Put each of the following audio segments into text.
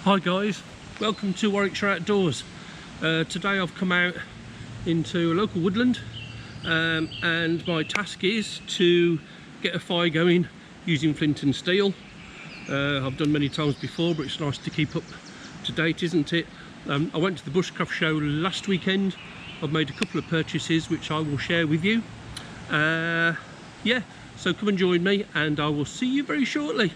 Hi guys, welcome to Warwickshire Outdoors. Today I've come out into a local woodland and my task is to get a fire going using flint and steel. I've done many times before, but it's nice to keep up to date, isn't it? I went to the Bushcraft Show last weekend. I've made a couple of purchases which I will share with you. Yeah, so come and join me and I will see you very shortly.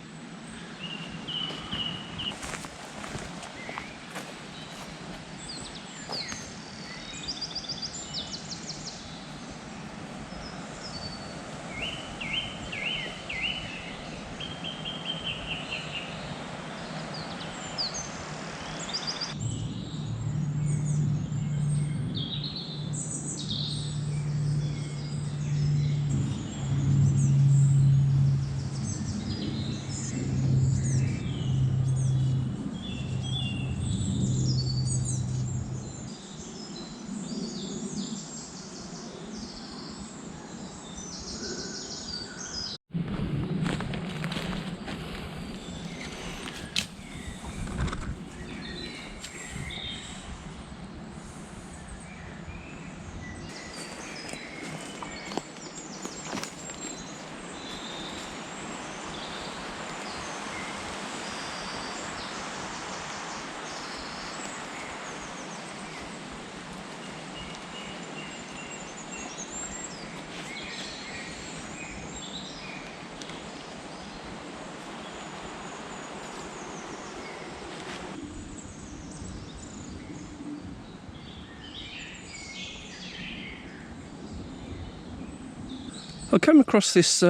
I came across this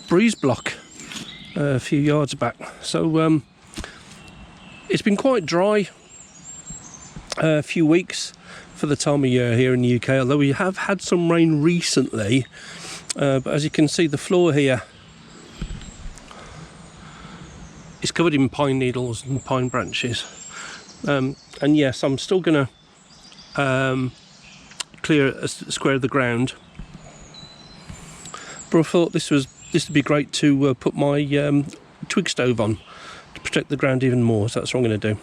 breeze block a few yards back. So it's been quite dry a few weeks for the time of year here in the UK, although we have had some rain recently. But as you can see, the floor here is covered in pine needles and pine branches. And yes, I'm still going to clear a square of the ground. But I thought this would be great to put my twig stove on to protect the ground even more, so that's what I'm going to do.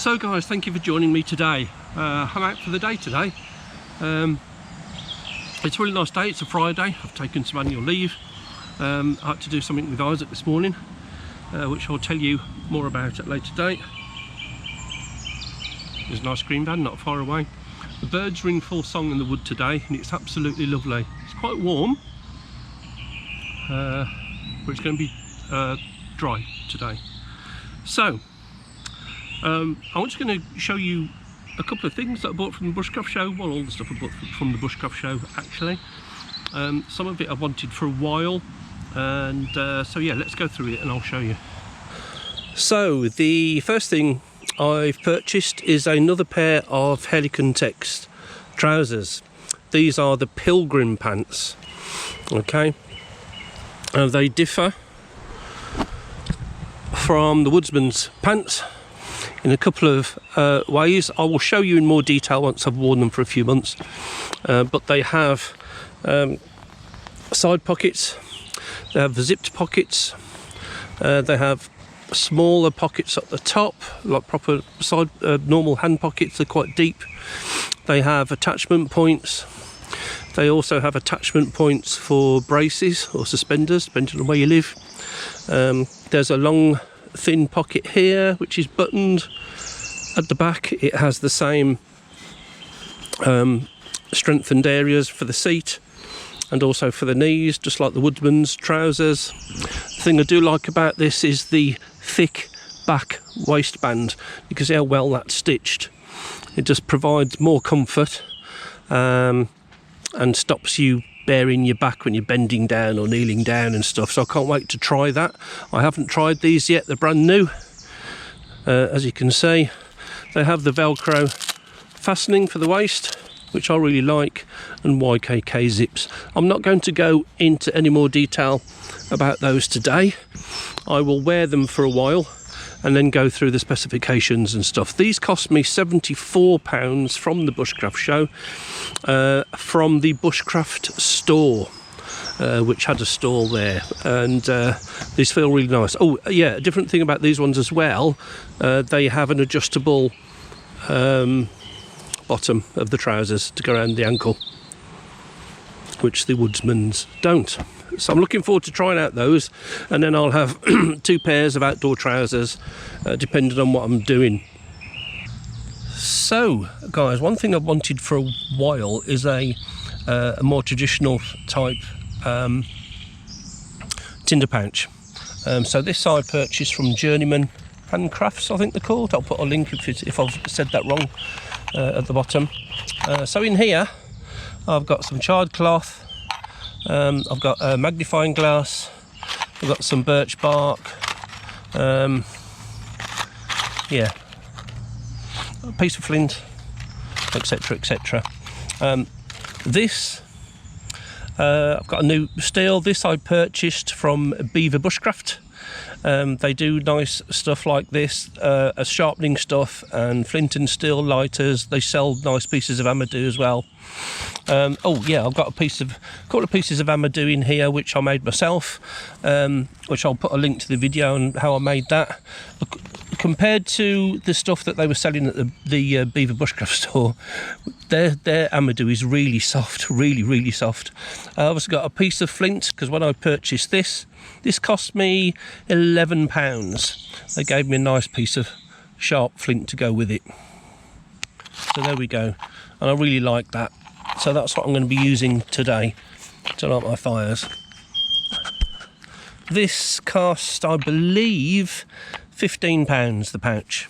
So guys, thank you for joining me today. I'm out for the day today. It's a really nice day, it's a Friday. I've taken some annual leave. I had to do something with Isaac this morning, which I'll tell you more about at a later date. There's a nice green van not far away. The birds are in full song in the wood today and it's absolutely lovely. It's quite warm, but it's going to be dry today. So I'm just going to show you a couple of things that I bought from the Bushcraft Show. Well, all the stuff I bought from the Bushcraft Show actually. Some of it I wanted for a while, and so yeah, let's go through it and I'll show you. So the first thing I've purchased is another pair of Helicon trousers. These are the Pilgrim pants. Okay, they differ from the Woodsman's pants in a couple of ways. I will show you in more detail once I've worn them for a few months. But they have side pockets, they have zipped pockets, they have smaller pockets at the top, like proper side normal hand pockets. They're quite deep. They have attachment points. They also have attachment points for braces or suspenders, depending on where you live. There's a long thin pocket here which is buttoned. At the back it has the same strengthened areas for the seat and also for the knees, just like the Woodman's trousers. The thing I do like about this is the thick back waistband. You can see how well that's stitched. It just provides more comfort and stops you bearing your back when you're bending down or kneeling down and stuff. So I can't wait to try that. I haven't tried these yet, they're brand new. As you can see, they have the Velcro fastening for the waist, which I really like, and YKK zips. I'm not going to go into any more detail about those today. I will wear them for a while and then go through the specifications and stuff. These cost me £74 from the Bushcraft Show, from the Bushcraft store, which had a stall there, and these feel really nice. Oh yeah, a different thing about these ones as well, they have an adjustable bottom of the trousers to go around the ankle, which the Woodsman's don't. So I'm looking forward to trying out those, and then I'll have 2 pairs of outdoor trousers depending on what I'm doing. So guys, one thing I've wanted for a while is a more traditional type tinder pouch. So this I purchased from Journeyman Handcrafts, I think they're called. I'll put a link if I've said that wrong at the bottom. So in here I've got some charred cloth, I've got a magnifying glass, I've got some birch bark, yeah, a piece of flint, etc, etc. This I've got a new steel. This I purchased from Beaver Bushcraft. They do nice stuff like this, as sharpening stuff and flint and steel lighters. They sell nice pieces of Amadou as well. Oh yeah, I've got a couple of pieces of Amadou in here which I made myself, which I'll put a link to the video on how I made that. Compared to the stuff that they were selling at the Beaver Bushcraft store, their Amadou is really soft, really soft. I also got a piece of flint, because when I purchased this cost me £11. They gave me a nice piece of sharp flint to go with it. So there we go, and I really like that. So that's what I'm going to be using today to light my fires. This cost, I believe, £15, the pouch.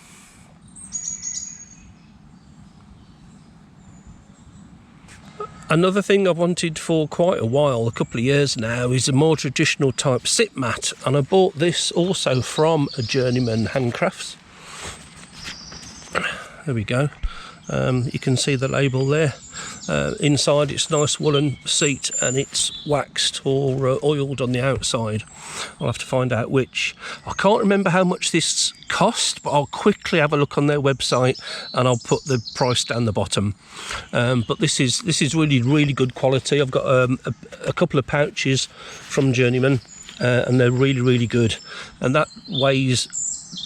Another thing I've wanted for quite a while, a couple of years now, is a more traditional type sit mat, and I bought this also from a Journeyman Handcrafts. There we go. You can see the label there. Inside it's a nice woolen seat, and it's waxed or oiled on the outside. I'll have to find out which. I can't remember how much this cost, but I'll quickly have a look on their website and I'll put the price down the bottom. But this is really good quality. I've got a couple of pouches from Journeyman, and they're really good, and that weighs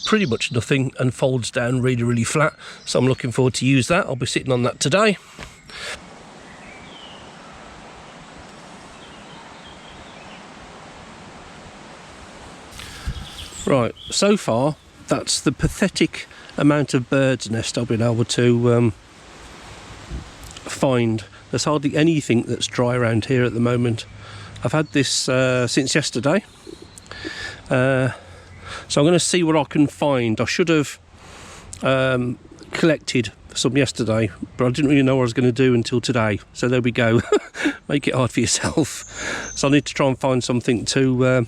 pretty much nothing and folds down really flat. So I'm looking forward to use that. I'll be sitting on that today. Right, so far that's the pathetic amount of bird's nest I've been able to find. There's hardly anything that's dry around here at the moment. I've had this since yesterday, so I'm going to see what I can find. I should have collected some yesterday, but I didn't really know what I was going to do until today. So there we go. Make it hard for yourself. So I need to try and find something to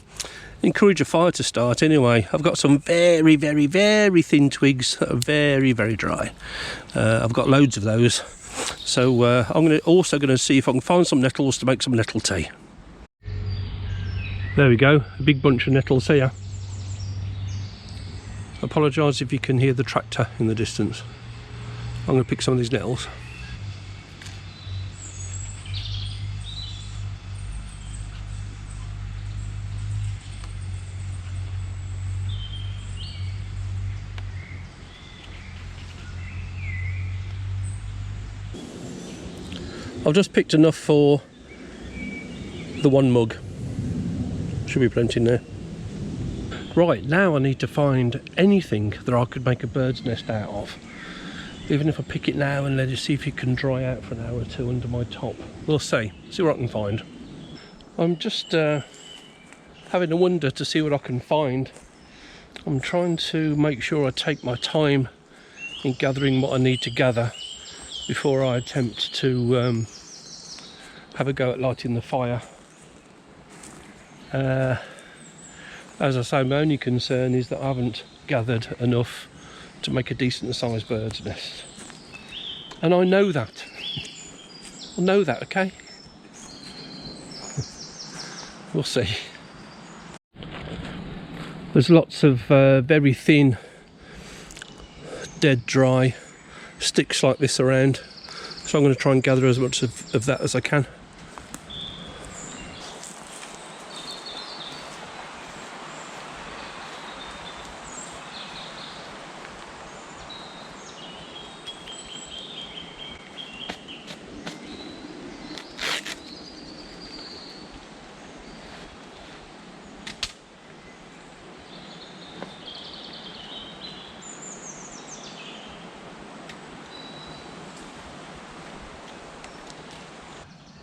encourage a fire to start anyway. I've got some very thin twigs that are very dry. I've got loads of those. So I'm also going to see if I can find some nettles to make some nettle tea. There we go, a big bunch of nettles here. Apologise if you can hear the tractor in the distance. I'm going to pick some of these nettles. I've just picked enough for the one mug. Should be plenty in there. Right, now I need to find anything that I could make a bird's nest out of. Even if I pick it now and let it see if it can dry out for an hour or two under my top. We'll see what I can find. I'm just having a wonder to see what I can find I'm trying to make sure I take my time in gathering what I need to gather before I attempt to have a go at lighting the fire. As I say, my only concern is that I haven't gathered enough to make a decent sized bird's nest. And I know that. I know that, okay? We'll see. There's lots of very thin, dead dry sticks like this around, so I'm going to try and gather as much of that as I can.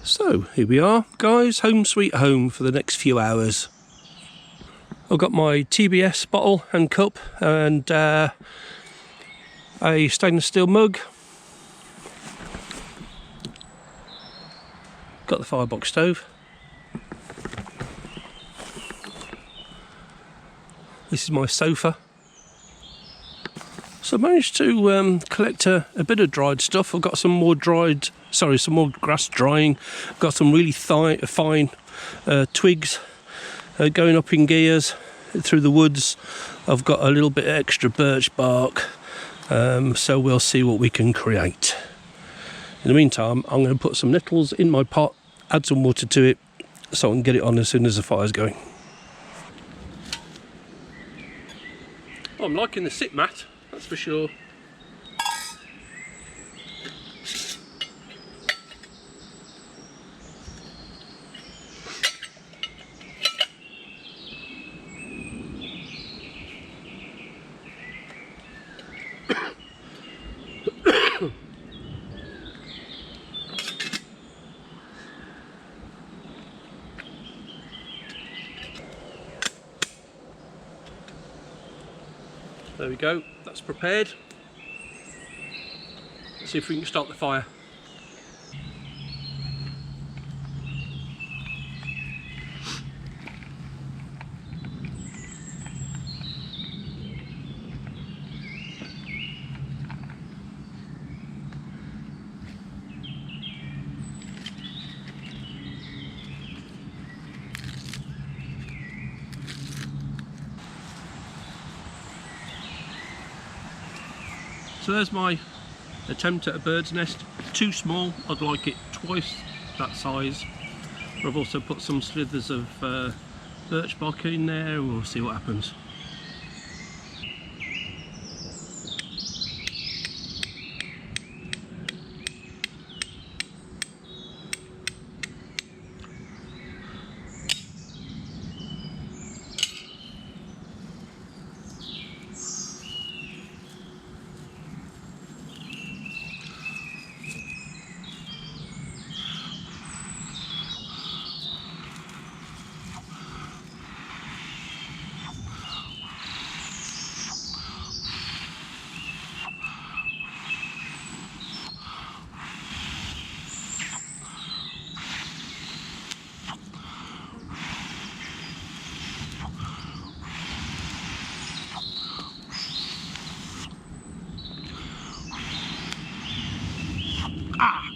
So here we are, guys, home sweet home for the next few hours. I've got my TBS bottle and cup and a stainless steel mug. Got the firebox stove. This is my sofa. So I managed to collect a bit of dried stuff. I've got some more grass drying. I've got some really fine twigs going up in gears through the woods. I've got a little bit of extra birch bark, so we'll see what we can create. In the meantime, I'm going to put some nettles in my pot, add some water to it, so I can get it on as soon as the fire's going. Oh, I'm liking the sit mat, that's for sure. There we go, that's prepared. Let's see if we can start the fire. So there's my attempt at a bird's nest. Too small, I'd like it twice that size. I've also put some slithers of birch bark in there, we'll see what happens. Ah!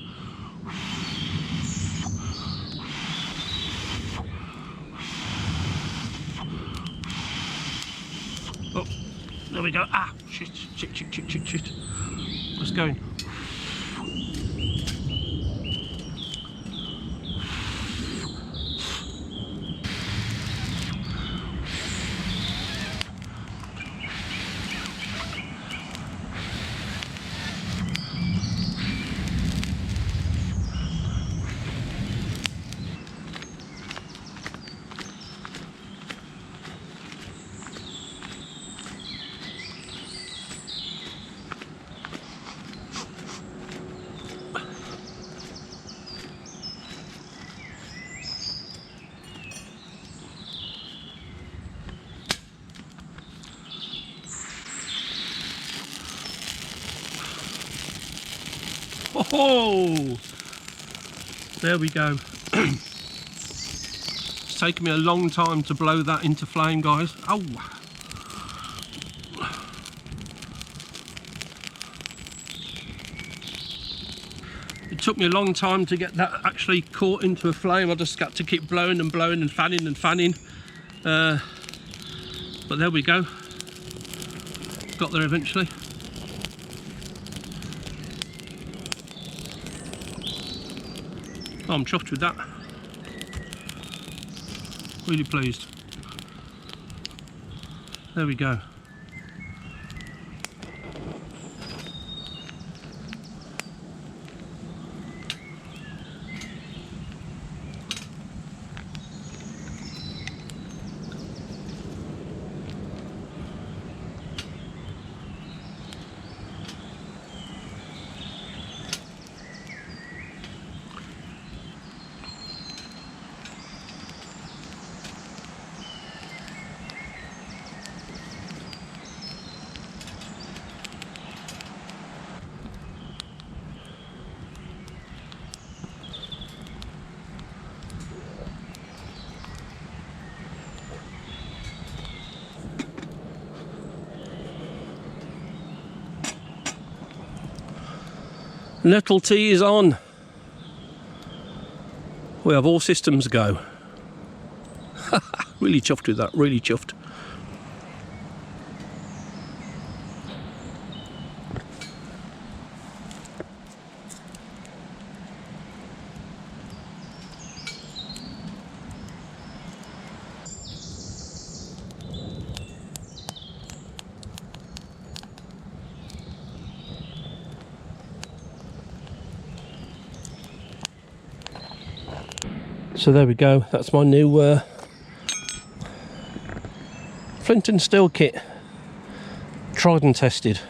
Oh, there we go. Ah! Shit. What's going? Oh, there we go. It's taken me a long time to blow that into flame, guys. Oh, it took me a long time to get that actually caught into a flame. I just got to keep blowing and blowing and fanning and fanning. But there we go. Got there eventually. Oh, I'm chuffed with that. Really pleased. There we go. Nettle tea is on. We have all systems go. Really chuffed with that, really chuffed. So there we go, that's my new Flint and Steele kit, tried and tested.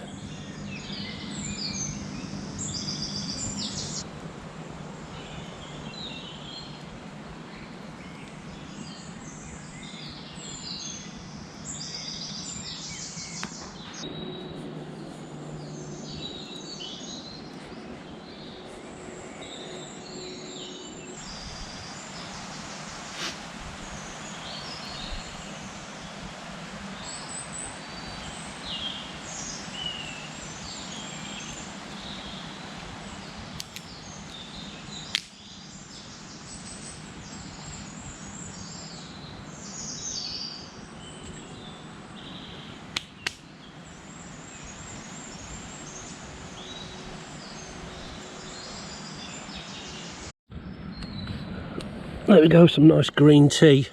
There we go, some nice green tea.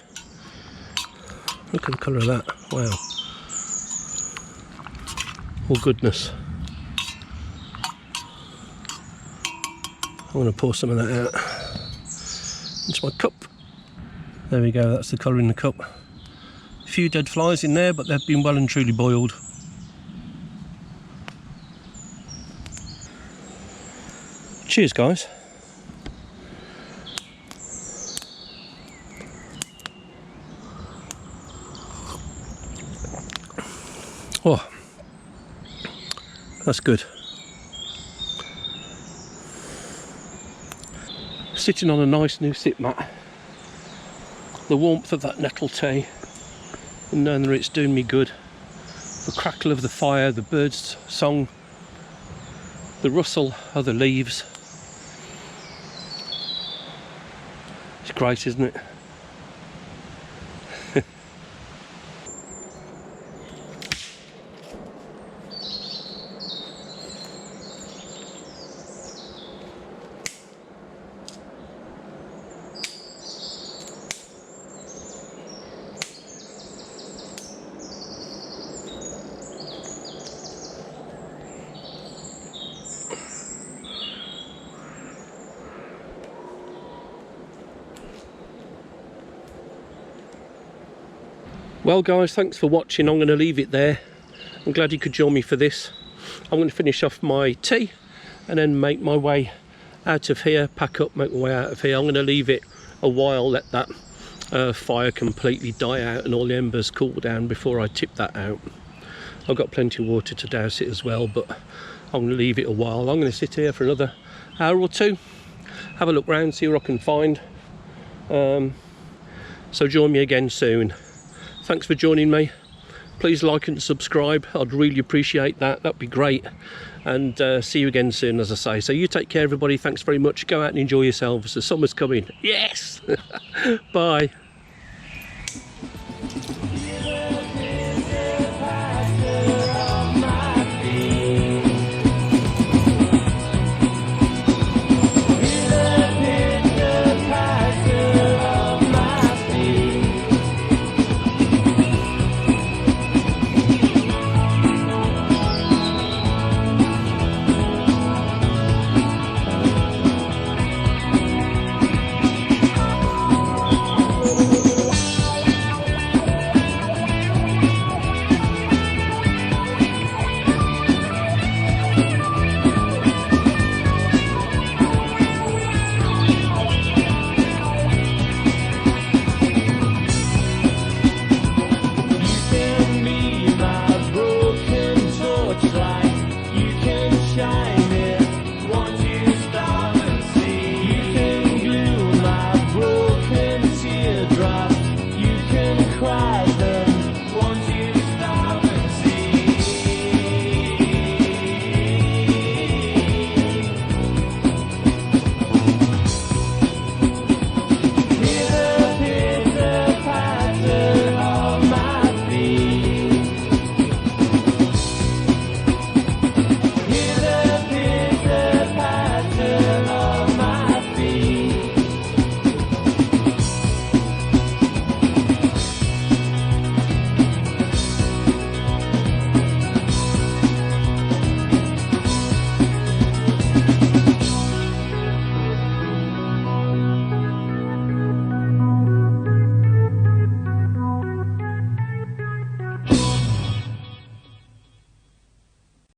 Look at the colour of that, wow. Oh goodness. I'm going to pour some of that out into my cup. There we go, that's the colour in the cup. A few dead flies in there, but they've been well and truly boiled. Cheers, guys. Oh, that's good. Sitting on a nice new sit mat, the warmth of that nettle tea, and knowing that it's doing me good. The crackle of the fire, the birds' song, the rustle of the leaves. It's great, isn't it? Well guys, thanks for watching. I'm going to leave it there. I'm glad you could join me for this. I'm going to finish off my tea and then make my way out of here, pack up, make my way out of here. I'm going to leave it a while, let that fire completely die out and all the embers cool down before I tip that out. I've got plenty of water to douse it as well, but I'm going to leave it a while. I'm going to sit here for another hour or two, have a look round, see what I can find. So join me again soon. Thanks for joining me. Please like and subscribe. I'd really appreciate that. That'd be great. And see you again soon, as I say. So you take care, everybody. Thanks very much. Go out and enjoy yourselves. The summer's coming. Yes. Bye.